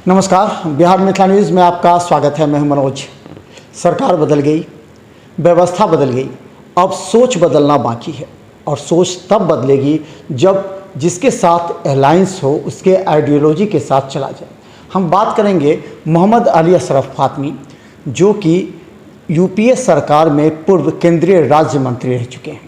नमस्कार, बिहार मिथिला न्यूज़ में आपका स्वागत है। मैं हूं मनोज। सरकार बदल गई, व्यवस्था बदल गई, अब सोच बदलना बाकी है और सोच तब बदलेगी जब जिसके साथ अलायंस हो उसके आइडियोलॉजी के साथ चला जाए। हम बात करेंगे मोहम्मद अली अशरफ फातमी, जो कि यूपीए सरकार में पूर्व केंद्रीय राज्य मंत्री रह चुके हैं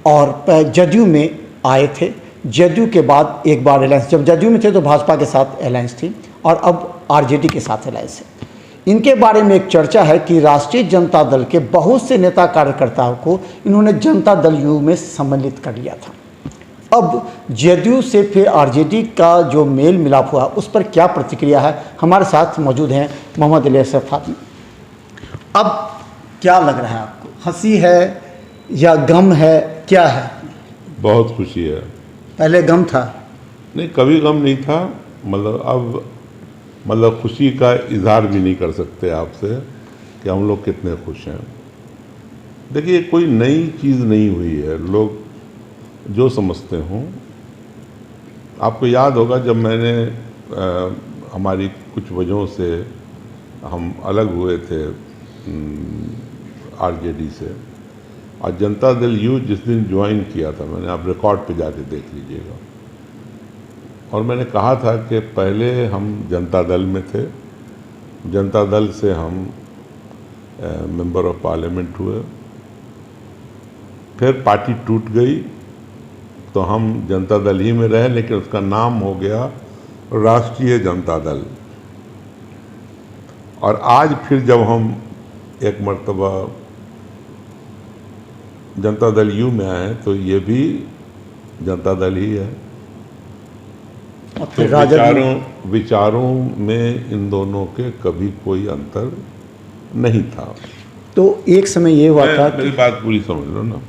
और जदयू में आए थे। जदयू के बाद एक बार अलायंस, जब जदयू में थे तो भाजपा के साथ अलायंस थी और अब आरजेडी के साथ अलायंस है। इनके बारे में एक चर्चा है कि राष्ट्रीय जनता दल के बहुत से नेता कार्यकर्ताओं को इन्होंने जनता दल यू में सम्मिलित कर लिया था। अब जदयू से फिर आरजेडी का जो मेल मिलाप हुआ उस पर क्या प्रतिक्रिया है, हमारे साथ मौजूद हैं मोहम्मद अली अशरफ फातमी। अब क्या लग रहा है आपको, हंसी है या गम है, क्या है? बहुत खुशी है। पहले गम था? नहीं, कभी गम नहीं था। अब खुशी का इजहार भी नहीं कर सकते आपसे कि हम लोग कितने खुश हैं। देखिए, कोई नई चीज़ नहीं हुई है। लोग जो समझते हों, आपको याद होगा जब मैंने हमारी कुछ वजहों से हम अलग हुए थे आरजेडी से, और जनता दल यू जिस दिन ज्वाइन किया था मैंने, आप रिकॉर्ड पे जाके देख लीजिएगा, और मैंने कहा था कि पहले हम जनता दल में थे, जनता दल से हम मेंबर ऑफ पार्लियामेंट हुए, फिर पार्टी टूट गई तो हम जनता दल ही में रहे, लेकिन उसका नाम हो गया राष्ट्रीय जनता दल। और आज फिर जब हम एक मर्तबा जनता दल यू में आए तो ये भी जनता दल ही है। तो विचारों में इन दोनों के कभी कोई अंतर नहीं था। तो एक समय ये हुआ था, मेरी बात पूरी समझ लो ना।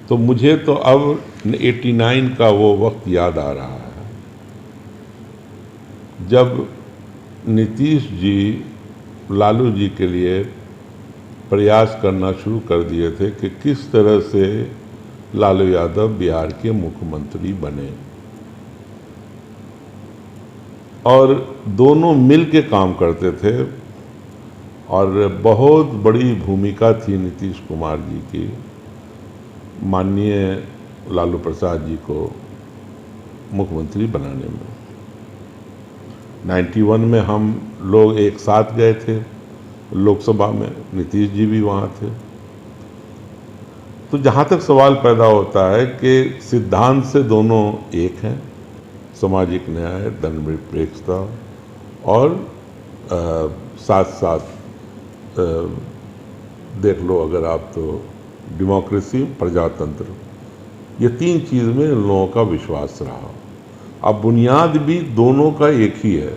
तो मुझे तो अब 89 का वो वक्त याद आ रहा है जब नीतीश जी लालू जी के लिए प्रयास करना शुरू कर दिए थे कि किस तरह से लालू यादव बिहार के मुख्यमंत्री बने, और दोनों मिल के काम करते थे। और बहुत बड़ी भूमिका थी नीतीश कुमार जी की माननीय लालू प्रसाद जी को मुख्यमंत्री बनाने में। 91 में हम लोग एक साथ गए थे लोकसभा में, नीतीश जी भी वहाँ थे। तो जहाँ तक सवाल पैदा होता है कि सिद्धांत से दोनों एक हैं, सामाजिक न्याय, धर्मनिरपेक्षता और साथ साथ देख लो अगर आप तो डेमोक्रेसी, प्रजातंत्र, ये तीन चीज़ में इन लोगों का विश्वास रहा। अब बुनियाद भी दोनों का एक ही है,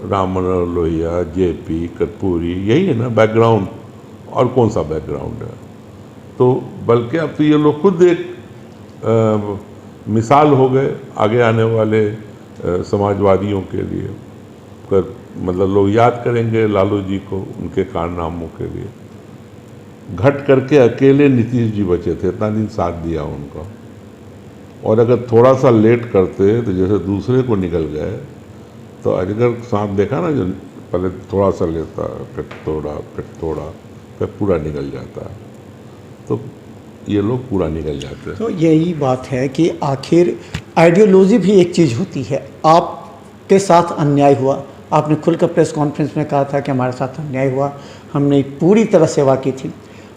राम मनोहर लोहिया, जेपी, कर्पूरी, यही है ना बैकग्राउंड, और कौन सा बैकग्राउंड है। तो बल्कि अब तो ये लोग खुद एक मिसाल हो गए आगे आने वाले समाजवादियों के लिए। लोग याद करेंगे लालू जी को उनके कारनामों के लिए। घट करके अकेले नीतीश जी बचे थे, इतना दिन साथ दिया उनका, और अगर थोड़ा सा लेट करते तो जैसे दूसरे को निकल गए, तो अजगर सांप देखा ना, जो पहले थोड़ा सा लेता फिर थोड़ा फिर पूरा निकल जाता है, तो ये लोग पूरा निकल जाते हैं। तो यही बात है कि आखिर आइडियोलॉजी भी एक चीज़ होती है। आपके साथ अन्याय हुआ, आपने खुलकर प्रेस कॉन्फ्रेंस में कहा था कि हमारे साथ अन्याय हुआ, हमने पूरी तरह सेवा की थी।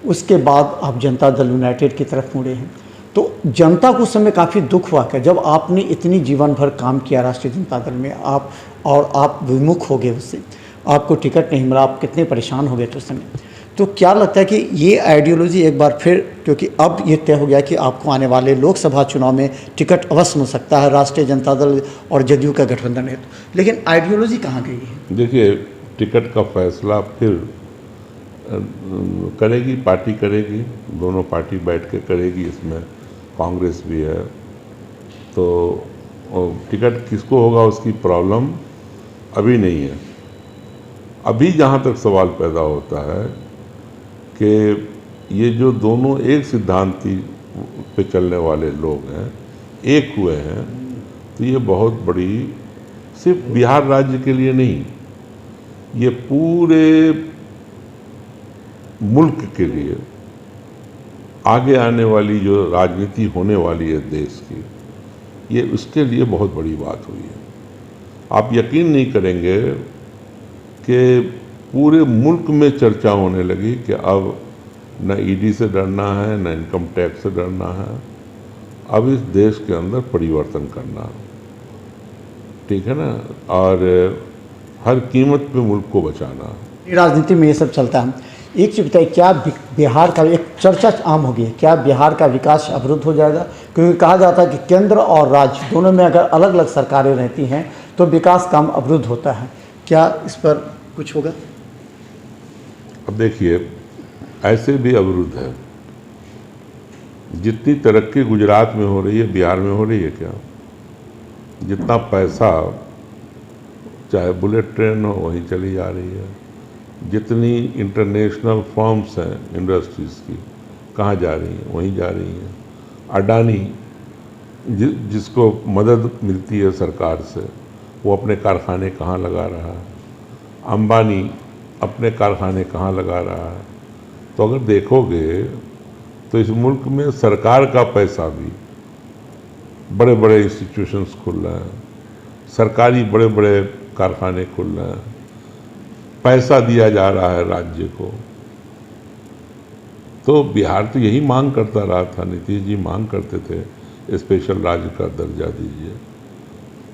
उसके बाद आप जनता दल यूनाइटेड की तरफ मुड़े हैं, तो जनता को उस समय काफ़ी दुख हुआ कि जब आपने इतनी जीवन भर काम किया राष्ट्रीय जनता दल में, आप विमुख हो गए उससे, आपको टिकट नहीं मिला, आप कितने परेशान हो गए थे उस समय। तो क्या लगता है कि ये आइडियोलॉजी एक बार फिर, क्योंकि अब ये तय हो गया कि आपको आने वाले लोकसभा चुनाव में टिकट अवश्य मिल सकता है, राष्ट्रीय जनता दल और जदयू का गठबंधन है, लेकिन आइडियोलॉजी कहाँ गई है? देखिए, टिकट का फैसला फिर करेगी पार्टी, करेगी, दोनों पार्टी बैठ के करेगी। इसमें कांग्रेस भी है, तो टिकट किसको होगा उसकी प्रॉब्लम अभी नहीं है। अभी जहाँ तक सवाल पैदा होता है कि ये जो दोनों एक सिद्धांती पे चलने वाले लोग हैं, एक हुए हैं, तो ये बहुत बड़ी सिर्फ बिहार राज्य के लिए नहीं, ये पूरे मुल्क के लिए, आगे आने वाली जो राजनीति होने वाली है देश की, ये उसके लिए बहुत बड़ी बात हुई है। आप यकीन नहीं करेंगे कि पूरे मुल्क में चर्चा होने लगी कि अब न ईडी से डरना है, न इनकम टैक्स से डरना है, अब इस देश के अंदर परिवर्तन करना, ठीक है ना, और हर कीमत पे मुल्क को बचाना। राजनीति में ये सब चलता है। एक चीज़ बताइए, क्या बिहार का एक चर्चा आम हो गई है, क्या बिहार का विकास अवरुद्ध हो जाएगा? क्योंकि कहा जाता है कि केंद्र और राज्य दोनों में अगर अलग अलग सरकारें रहती हैं तो विकास काम अवरुद्ध होता है। क्या इस पर कुछ होगा? अब देखिए, ऐसे भी अवरुद्ध है। जितनी तरक्की गुजरात में हो रही है, बिहार में हो रही है क्या? जितना पैसा, चाहे बुलेट ट्रेन हो, वहीं चली जा रही है। जितनी इंटरनेशनल फर्म्स हैं इंडस्ट्रीज़ की, कहाँ जा रही हैं? वहीं जा रही हैं। अडानी जिसको मदद मिलती है सरकार से, वो अपने कारखाने कहाँ लगा रहा है? अंबानी अपने कारखाने कहाँ लगा रहा है? तो अगर देखोगे तो इस मुल्क में सरकार का पैसा भी, बड़े बड़े इंस्टीट्यूशंस खुल रहे हैं, सरकारी बड़े बड़े कारखाने खुल रहे हैं, पैसा दिया जा रहा है राज्य को। तो बिहार तो यही मांग करता रहा था, नीतीश जी मांग करते थे स्पेशल राज्य का दर्जा दीजिए,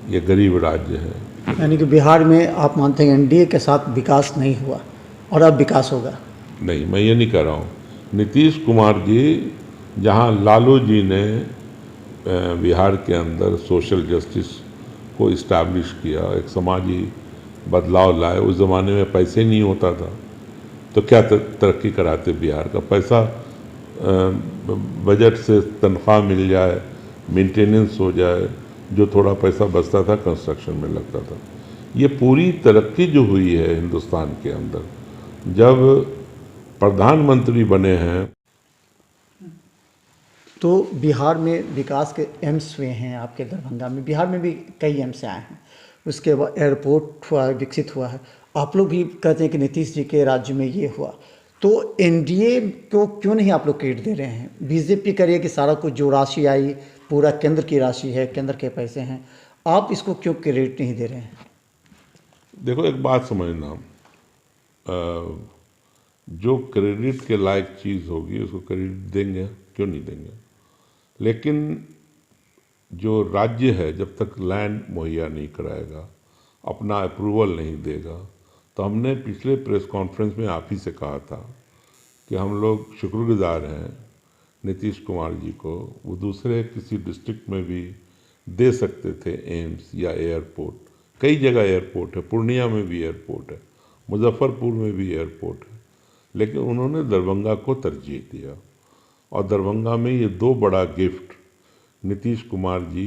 ये गरीब राज्य है। यानी कि बिहार में आप मानते हैं एनडीए के साथ विकास नहीं हुआ और अब विकास होगा? नहीं, मैं ये नहीं कह रहा हूँ। नीतीश कुमार जी, जहाँ लालू जी ने बिहार के अंदर सोशल जस्टिस को इस्टेब्लिश किया, एक समाजी बदलाव लाए, उस ज़माने में पैसे नहीं होता था, तो क्या तरक्की कराते? बिहार का पैसा बजट से तनख्वाह मिल जाए, मेंटेनेंस हो जाए, जो थोड़ा पैसा बचता था कंस्ट्रक्शन में लगता था। ये पूरी तरक्की जो हुई है हिंदुस्तान के अंदर, जब प्रधानमंत्री बने हैं। तो बिहार में विकास के एम्स हुए हैं आपके दरभंगा में, बिहार में भी कई एम्स आए हैं, उसके बाद एयरपोर्ट हुआ, विकसित हुआ है। आप लोग भी कहते हैं कि नीतीश जी के राज्य में ये हुआ, तो एनडीए को क्यों नहीं आप लोग क्रेडिट दे रहे हैं? बीजेपी करिए कि सारा कुछ जो राशि आई पूरा केंद्र की राशि है, केंद्र के पैसे हैं, आप इसको क्यों क्रेडिट नहीं दे रहे हैं? देखो, एक बात समझना, जो क्रेडिट के लायक चीज़ होगी उसको क्रेडिट देंगे, क्यों नहीं देंगे? लेकिन जो राज्य है, जब तक लैंड मुहैया नहीं कराएगा, अपना अप्रूवल नहीं देगा, तो हमने पिछले प्रेस कॉन्फ्रेंस में आप ही से कहा था कि हम लोग शुक्रगुजार हैं नीतीश कुमार जी को। वो दूसरे किसी डिस्ट्रिक्ट में भी दे सकते थे एम्स या एयरपोर्ट, कई जगह एयरपोर्ट है, पूर्णिया में भी एयरपोर्ट है, मुजफ्फरपुर में भी एयरपोर्ट है, लेकिन उन्होंने दरभंगा को तरजीह दिया। और दरभंगा में ये दो बड़ा गिफ्ट नीतीश कुमार जी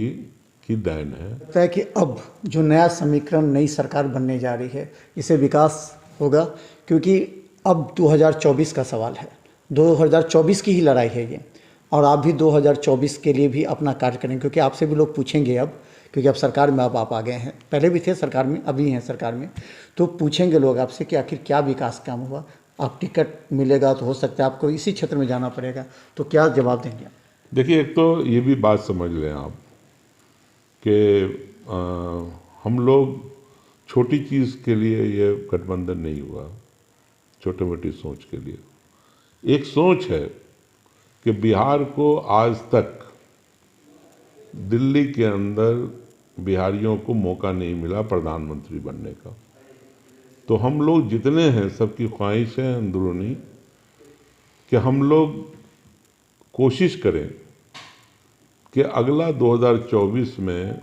की देन है। लगता है कि अब जो नया समीकरण, नई सरकार बनने जा रही है, इससे विकास होगा, क्योंकि अब 2024 का सवाल है, 2024 की ही लड़ाई है ये, और आप भी 2024 के लिए भी अपना कार्य करेंगे, क्योंकि आपसे भी लोग पूछेंगे अब, क्योंकि अब सरकार में अब आप आ गए हैं, पहले भी थे सरकार में, अभी हैं सरकार में, तो पूछेंगे लोग आपसे कि आखिर क्या विकास काम हुआ। आप टिकट मिलेगा तो हो सकता है आपको इसी क्षेत्र में जाना पड़ेगा, तो क्या जवाब देंगे? देखिए, एक तो ये भी बात समझ लें आप कि हम लोग छोटी चीज़ के लिए ये गठबंधन नहीं हुआ, छोटी मोटी सोच के लिए। एक सोच है कि बिहार को आज तक दिल्ली के अंदर बिहारियों को मौका नहीं मिला प्रधानमंत्री बनने का, तो हम लोग जितने हैं, सबकी ख्वाहिश है अंदरूनी कि हम लोग कोशिश करें कि अगला 2024 में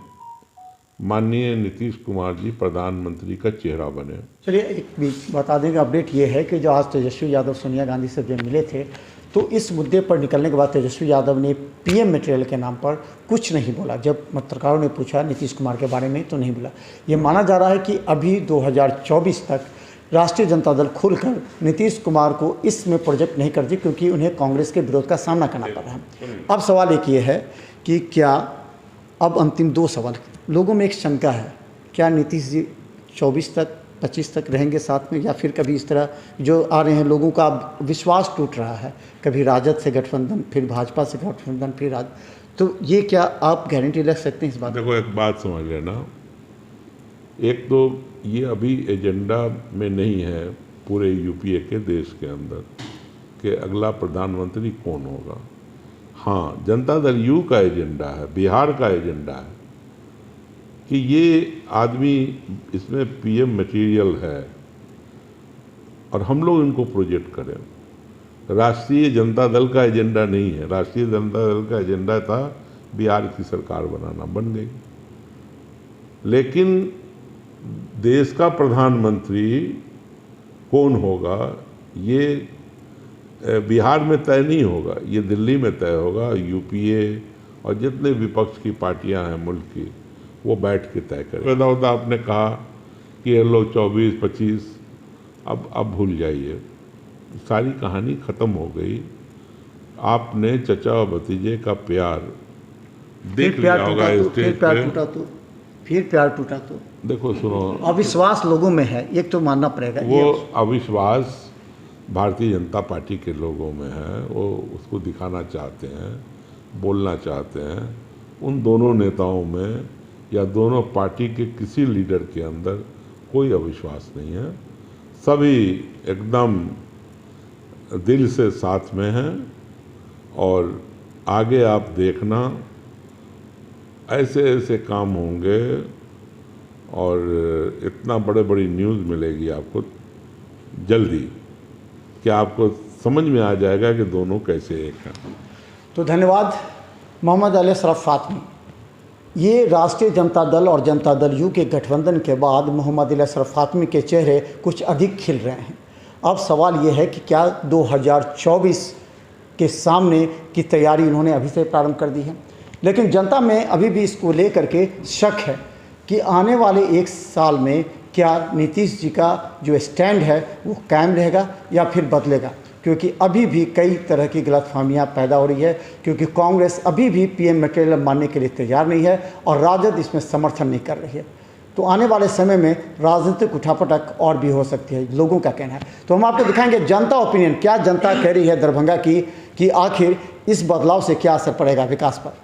माननीय नीतीश कुमार जी प्रधानमंत्री का चेहरा बने। चलिए, एक बीच बता दें कि अपडेट ये है कि जो आज तेजस्वी यादव सोनिया गांधी से जब मिले थे, तो इस मुद्दे पर निकलने के बाद तेजस्वी यादव ने पीएम मटेरियल के नाम पर कुछ नहीं बोला। जब पत्रकारों ने पूछा नीतीश कुमार के बारे में तो नहीं बोला। ये माना जा रहा है कि अभी 2024 तक राष्ट्रीय जनता दल खुलकर नीतीश कुमार को इसमें प्रोजेक्ट नहीं करती, क्योंकि उन्हें कांग्रेस के विरोध का सामना करना पड़ रहा है। अब सवाल एक ये है कि क्या अब अंतिम दो सवाल, लोगों में एक शंका है क्या नीतीश जी 24 तक 25 तक रहेंगे साथ में, या फिर कभी इस तरह जो आ रहे हैं लोगों का विश्वास टूट रहा है, कभी राजद से गठबंधन, फिर भाजपा से गठबंधन, फिर राजद, तो ये क्या आप गारंटी रख सकते हैं इस बात? देखो, एक बात समझ लेना, एक तो ये अभी एजेंडा में नहीं है पूरे यूपीए के देश के अंदर कि अगला प्रधानमंत्री कौन होगा। हाँ, जनता दल यू का एजेंडा है, बिहार का एजेंडा है कि ये आदमी इसमें पीएम मटेरियल है और हम लोग इनको प्रोजेक्ट करें। राष्ट्रीय जनता दल का एजेंडा नहीं है। राष्ट्रीय जनता दल का एजेंडा था बिहार की सरकार बनाना, बन गई, लेकिन देश का प्रधानमंत्री कौन होगा ये बिहार में तय नहीं होगा, ये दिल्ली में तय होगा। यूपीए और जितने विपक्ष की पार्टियां हैं मुल्क की, वो बैठ के तय करें। पैदा होता आपने कहा कि ये लोग 24-25, अब भूल जाइए, सारी कहानी ख़त्म हो गई। आपने चचा और भतीजे का प्यार देख लिया होगा स्टेज पे। फिर प्यार टूटा तो देखो, सुनो, अविश्वास लोगों में है, एक तो मानना पड़ेगा। वो अविश्वास भारतीय जनता पार्टी के लोगों में है, वो उसको दिखाना चाहते हैं, बोलना चाहते हैं। उन दोनों नेताओं में या दोनों पार्टी के किसी लीडर के अंदर कोई अविश्वास नहीं है, सभी एकदम दिल से साथ में हैं। और आगे आप देखना, ऐसे ऐसे काम होंगे और इतना बड़ी न्यूज़ मिलेगी आपको जल्दी कि आपको समझ में आ जाएगा कि दोनों कैसे एक हैं। तो धन्यवाद मोहम्मद अली अशरफ फातमी। ये राष्ट्रीय जनता दल और जनता दल यू के गठबंधन के बाद मोहम्मद अली अशरफ फातमी के चेहरे कुछ अधिक खिल रहे हैं। अब सवाल ये है कि क्या 2024 के सामने की तैयारी इन्होंने अभी से प्रारंभ कर दी है, लेकिन जनता में अभी भी इसको लेकर के शक है कि आने वाले एक साल में क्या नीतीश जी का जो स्टैंड है वो कायम रहेगा या फिर बदलेगा, क्योंकि अभी भी कई तरह की गलतफहमियां पैदा हो रही है, क्योंकि कांग्रेस अभी भी पीएम मटेरियल मानने के लिए तैयार नहीं है और राजद इसमें समर्थन नहीं कर रही है। तो आने वाले समय में राजनीतिक उठापटक और भी हो सकती है, लोगों का कहना है। तो हम आपको दिखाएंगे जनता ओपिनियन, क्या जनता कह रही है दरभंगा की कि आखिर इस बदलाव से क्या असर पड़ेगा विकास पर।